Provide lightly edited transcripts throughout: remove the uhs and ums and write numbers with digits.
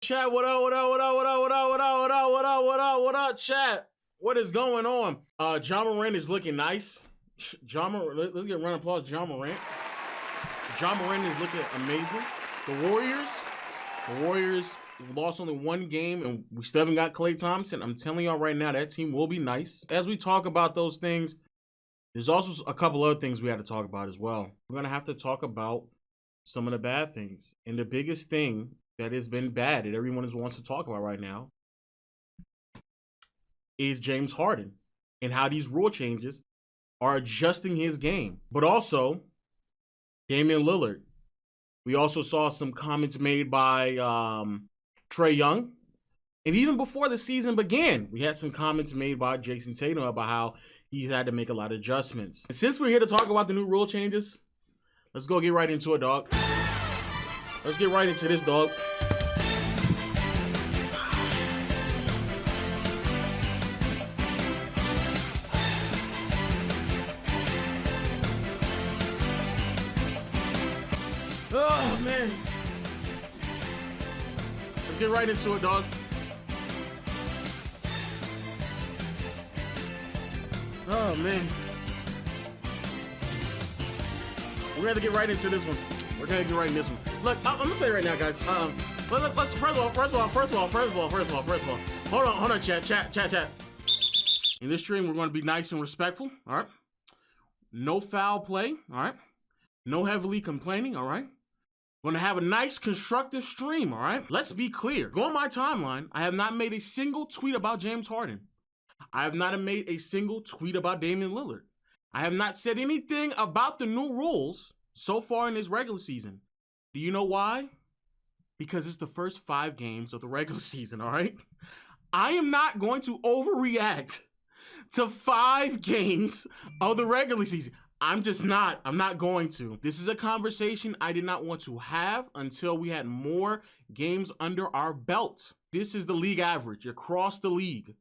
chat? What up, what up, what up, what up, what up, what up, what up, what up, what up, what up, chat? What is going on? John Morant is looking nice. Let's get a round of applause, John Morant. John Morant is looking amazing. The Warriors lost only one game, and we still haven't got Klay Thompson. I'm telling y'all right now, that team will be nice. As we talk about those things, there's also a couple other things we had to talk about as well. We're going to have to talk about some of the bad things. And the biggest thing that has been bad that everyone wants to talk about right now is James Harden and how these rule changes are adjusting his game. But also, Damian Lillard. We also saw some comments made by Trey Young. And even before the season began, we had some comments made by Jason Tatum about how he's had to make a lot of adjustments. And since we're here to talk about the new rule changes, let's go get right into it, dog. Let's get right into this, dog. Oh, man. Let's get right into it, dog. Oh, man. We're gonna get right into this one. Look, I'm gonna tell you right now, guys. Let's first of all. Hold on, chat. In this stream, we're gonna be nice and respectful. All right. No foul play. All right. No heavily complaining. All right. We're gonna have a nice, constructive stream. All right. Let's be clear. Go on my timeline. I have not made a single tweet about James Harden. I have not made a single tweet about Damian Lillard. I have not said anything about the new rules so far in this regular season. Do you know why? Because it's the first 5 games of the regular season, all right? I am not going to overreact to 5 games of the regular season. I'm not going to. This is a conversation I did not want to have until we had more games under our belt. This is the league average across the league.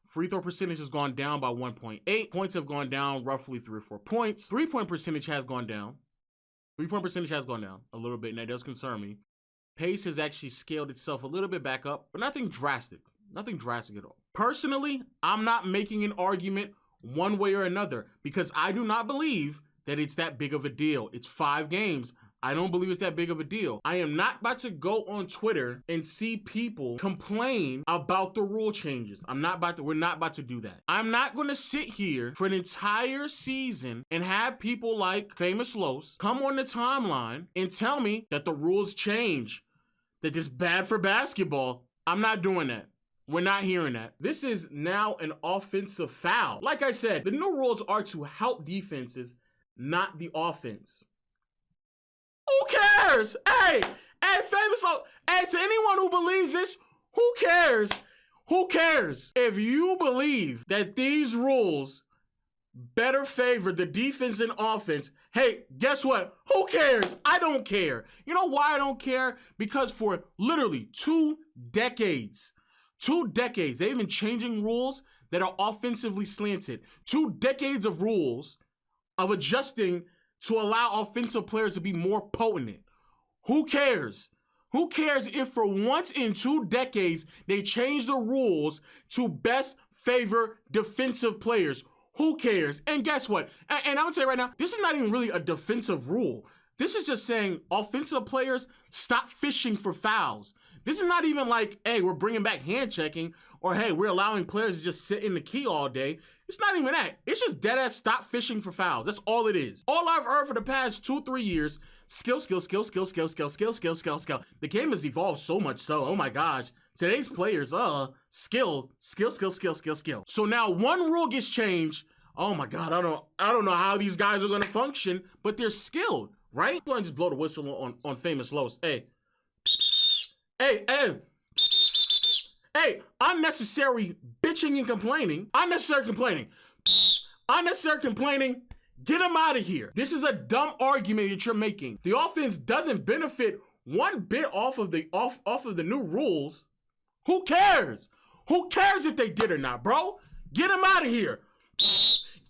Free throw percentage has gone down by 1.8. Points have gone down roughly 3 or 4 points. 3-point percentage has gone down. 3-point percentage has gone down a little bit, and that does concern me. Pace has actually scaled itself a little bit back up, but nothing drastic. Nothing drastic at all. Personally, I'm not making an argument one way or another because I do not believe that it's that big of a deal. It's 5 games. I don't believe it's that big of a deal. I am not about to go on Twitter and see people complain about the rule changes. We're not about to do that. I'm not going to sit here for an entire season and have people like Famous Los come on the timeline and tell me that the rules change, that it's bad for basketball. I'm not doing that. We're not hearing that. This is now an offensive foul. Like I said, the new rules are to help defenses, not the offense. Who cares? Hey, Famous Lo. Hey, to anyone who believes this, who cares? Who cares? If you believe that these rules better favor the defense and offense, hey, guess what? Who cares? I don't care. You know why I don't care? Because for literally 2 decades, they've been changing rules that are offensively slanted. 2 decades of rules of adjusting to allow offensive players to be more potent. Who cares? Who cares if for once in 2 decades they change the rules to best favor defensive players? Who cares? And guess what? And I'm gonna tell you right now, this is not even really a defensive rule. This is just saying offensive players stop fishing for fouls. This is not even like, hey, we're bringing back hand checking, or hey, we're allowing players to just sit in the key all day. It's not even that. It's just dead ass stop fishing for fouls. That's all it is. All I've heard for the past 2-3 years, skill. The game has evolved so much so, oh my gosh. Today's players, skill. So now one rule gets changed. Oh my God, I don't know how these guys are gonna function, but they're skilled, right? Go ahead and just blow the whistle on Famous Los. Hey, unnecessary bitching and complaining. Unnecessary complaining. Get him out of here. This is a dumb argument that you're making. The offense doesn't benefit one bit off of the new rules. Who cares? Who cares if they did or not, bro? Get him out of here.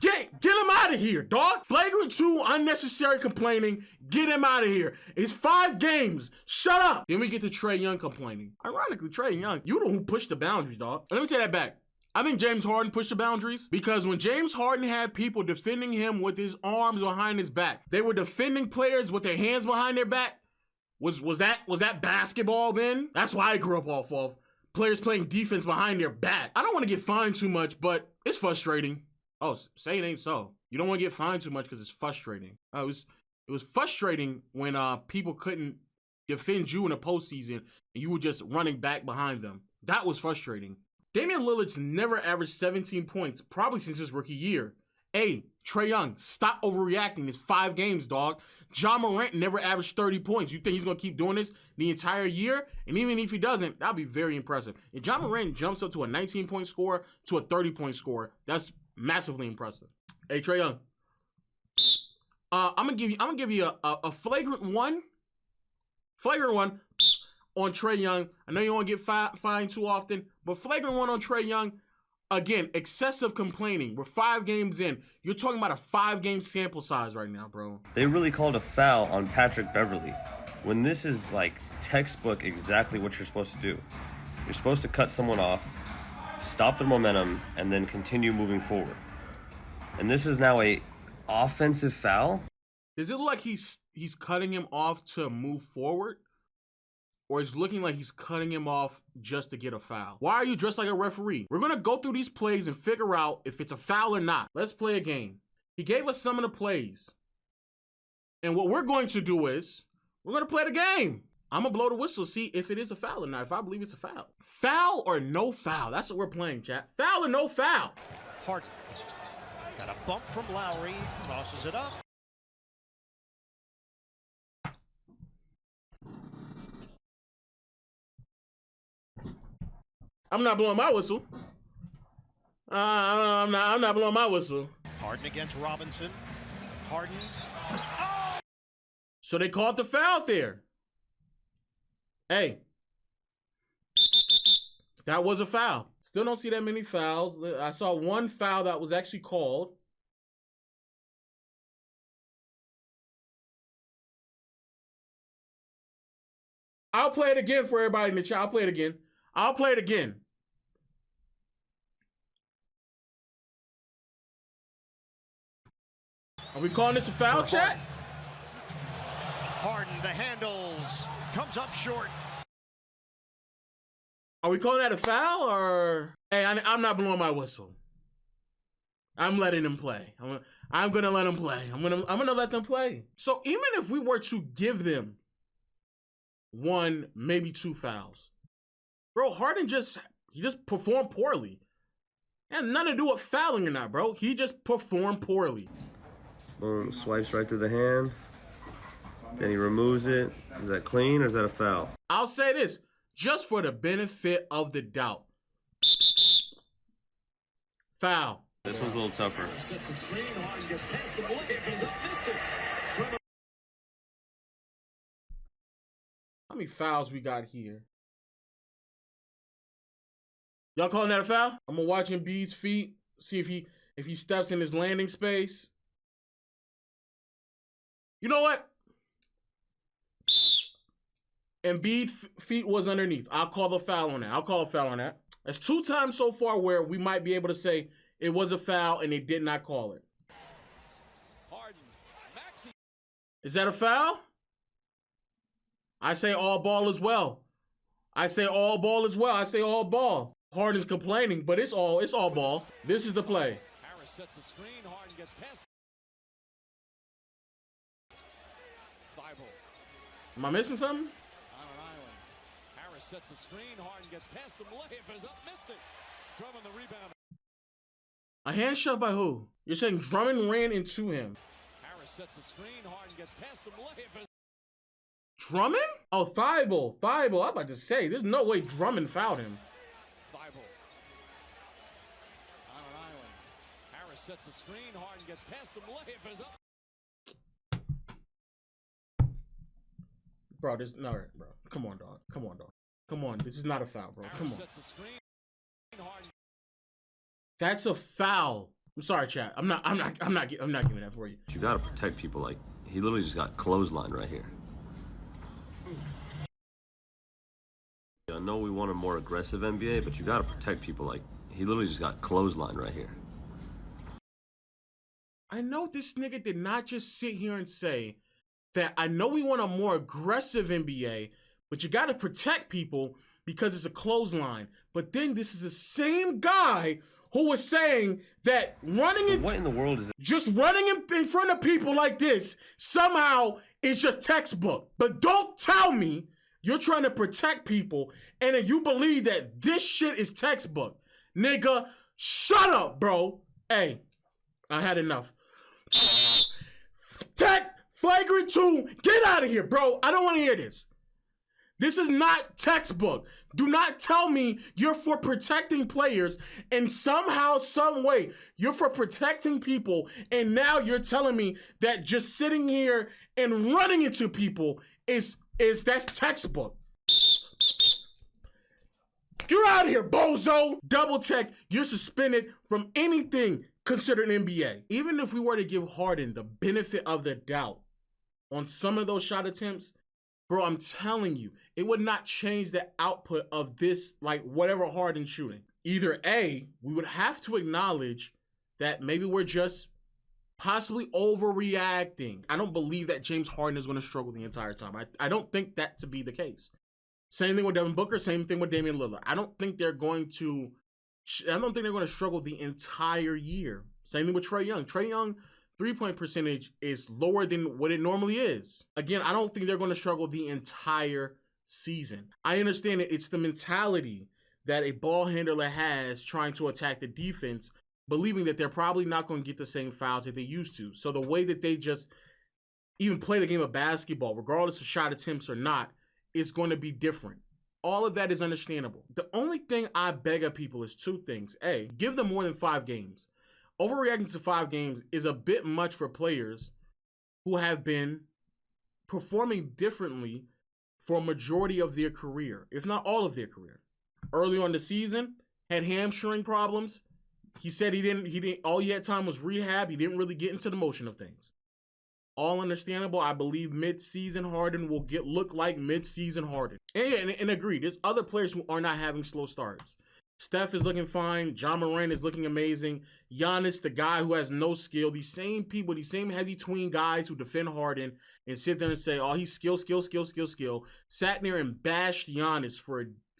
Get him out of here, dog. Flagrant 2, unnecessary complaining. Get him out of here. It's 5 games. Shut up. Then we get to Trey Young complaining. Ironically, Trey Young, you the one who pushed the boundaries, dog. Let me take that back. I think James Harden pushed the boundaries because when James Harden had people defending him with his arms behind his back, they were defending players with their hands behind their back. Was that basketball then? That's why I grew up off of. Players playing defense behind their back. I don't want to get fined too much, but it's frustrating. Oh, say it ain't so. You don't want to get fined too much because it's frustrating. It was frustrating when people couldn't defend you in the postseason and you were just running back behind them. That was frustrating. Damian Lillard's never averaged 17 points, probably since his rookie year. Hey, Trey Young, stop overreacting. It's 5 games, dog. Ja Morant never averaged 30 points. You think he's going to keep doing this the entire year? And even if he doesn't, that'll be very impressive. If Ja Morant jumps up to a 19-point score to a 30-point score, that's massively impressive. Hey, Trey Young. I'm gonna give you a flagrant one. Flagrant one on Trey Young. I know you don't get fined too often, but flagrant one on Trey Young. Again, excessive complaining. We're 5 games in. You're talking about a 5-game sample size right now, bro. They really called a foul on Patrick Beverley when this is like textbook exactly what you're supposed to do. You're supposed to cut someone off, stop their momentum, and then continue moving forward. And this is now a offensive foul. Does it look like he's cutting him off to move forward? Or it's looking like he's cutting him off just to get a foul? Why are you dressed like a referee? We're going to go through these plays and figure out if it's a foul or not. Let's play a game. He gave us some of the plays. And what we're going to do is, we're going to play the game. I'm going to blow the whistle, see if it is a foul or not, if I believe it's a foul. Foul or no foul? That's what we're playing, chat. Foul or no foul? Harden. Got a bump from Lowry. Crosses it up. I'm not blowing my whistle. I'm not blowing my whistle. Harden against Robinson. Harden. Oh! So they called the foul there. Hey. That was a foul. Still don't see that many fouls. I saw one foul that was actually called. I'll play it again for everybody in the chat. I'll play it again. I'll play it again. Are we calling this a foul, chat? Harden, the handles, comes up short. Are we calling that a foul or? Hey, I'm not blowing my whistle. I'm letting him play. I'm gonna let him play. I'm gonna let them play. So even if we were to give them 1, maybe 2 fouls, bro, Harden just performed poorly. It had nothing to do with fouling or not, bro. He just performed poorly. Boom, swipes right through the hand. Then he removes it. Is that clean or is that a foul? I'll say this, just for the benefit of the doubt. Foul. This one's a little tougher. How many fouls we got here? Y'all calling that a foul? I'm gonna watch Embiid's feet, see if he steps in his landing space. You know what? Embiid's feet was underneath. I'll call the foul on that. I'll call a foul on that. That's 2 times so far where we might be able to say it was a foul and they did not call it. Is that a foul? I say all ball as well. I say all ball as well. I say all ball. Harden's complaining, but it's all ball. This is the play. Harris sets the screen. Harden gets past. Am I missing something? On an island. Harris sets the screen. Harden gets past him. Layup is up. Missed it. Drummond the rebound. A hand shot by who? You're saying Drummond ran into him. Harris sets the screen. Harden gets past him. Layup is. Drummond? Oh, Thibault. Thibault. I'm about to say, there's no way Drummond fouled him. Thibault. On an island. Harris sets the screen. Harden gets past him. Layup is up. Bro, this no, bro. Come on, dog. Come on, dog. Come on. This is not a foul, bro. Come on. That's a foul. I'm sorry, chat. I'm not giving that for you. You gotta protect people. Like, he literally just got clotheslined right here. I know we want a more aggressive NBA, but you gotta protect people. Like, he literally just got clotheslined right here. I know this nigga did not just sit here and say that I know we want a more aggressive NBA, but you gotta protect people because it's a clothesline. But then this is the same guy who was saying that What in the world is just running in front of people like this somehow is just textbook. But don't tell me you're trying to protect people and then you believe that this shit is textbook. Nigga, shut up, bro. Hey, I had enough. Flagrant 2, get out of here, bro. I don't want to hear this. This is not textbook. Do not tell me you're for protecting players and somehow, some way, you're for protecting people, and now you're telling me that just sitting here and running into people is that's textbook. You're out of here, bozo. Double tech, you're suspended from anything considered NBA. Even if we were to give Harden the benefit of the doubt on some of those shot attempts, bro, I'm telling you, it would not change the output of this, like, whatever Harden shooting. Either A, we would have to acknowledge that maybe we're just possibly overreacting. I don't believe that James Harden is going to struggle the entire time. I don't think that to be the case. Same thing with Devin Booker, same thing with Damian Lillard. I don't think they're going to struggle the entire year. Same thing with Trey Young. Trey Young, three-point percentage is lower than what it normally is. Again, I don't think they're going to struggle the entire season. I understand it's the mentality that a ball handler has trying to attack the defense, believing that they're probably not going to get the same fouls that they used to. So the way that they just even play the game of basketball, regardless of shot attempts or not, is going to be different. All of that is understandable. The only thing I beg of people is two things. A, give them more than 5 games. Overreacting to 5 games is a bit much for players who have been performing differently for a majority of their career, if not all of their career. Early on the season, had hamstring problems. He said he didn't, all he had time was rehab. He didn't really get into the motion of things. All understandable. I believe mid-season Harden will look like mid-season Harden. And agree, there's other players who are not having slow starts. Steph is looking fine. John Moran is looking amazing. Giannis, the guy who has no skill. These same people, these same heavy tween guys who defend Harden and sit there and say, oh, he's skill. Sat there and bashed Giannis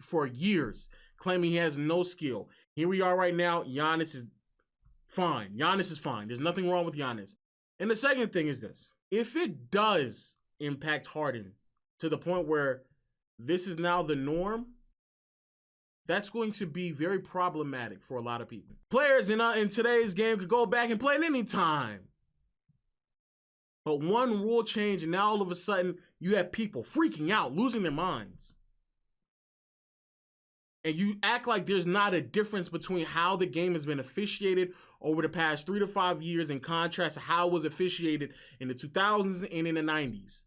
for years, claiming he has no skill. Here we are right now. Giannis is fine. There's nothing wrong with Giannis. And the second thing is this. If it does impact Harden to the point where this is now the norm, that's going to be very problematic for a lot of people. Players in today's game could go back and play at any time. But one rule change and now all of a sudden you have people freaking out, losing their minds. And you act like there's not a difference between how the game has been officiated over the past 3 to 5 years in contrast to how it was officiated in the 2000s and in the 90s.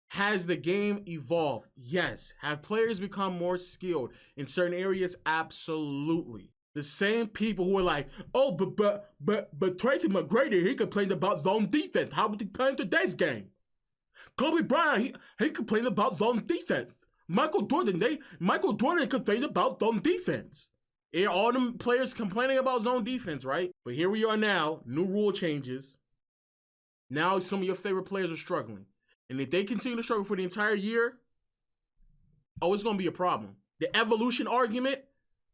Has the game evolved? Yes. Have players become more skilled in certain areas? Absolutely. The same people who are like, oh, but Tracy McGrady, he complained about zone defense. How would he play in today's game? Kobe Bryant, he complained about zone defense. Michael Jordan complained about zone defense. Yeah, all them players complaining about zone defense, right? But here we are now, new rule changes. Now some of your favorite players are struggling. And if they continue to struggle for the entire year, oh, it's going to be a problem. The evolution argument,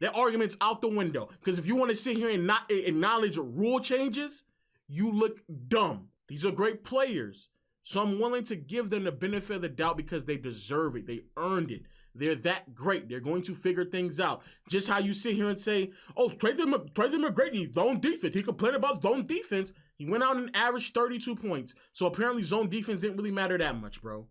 that argument's out the window. Because if you want to sit here and not acknowledge rule changes, you look dumb. These are great players. So I'm willing to give them the benefit of the doubt because they deserve it. They earned it. They're that great. They're going to figure things out. Just how you sit here and say, oh, Tracy McGrady, zone defense. He complained about zone defense. He went out and averaged 32 points. So apparently zone defense didn't really matter that much, bro.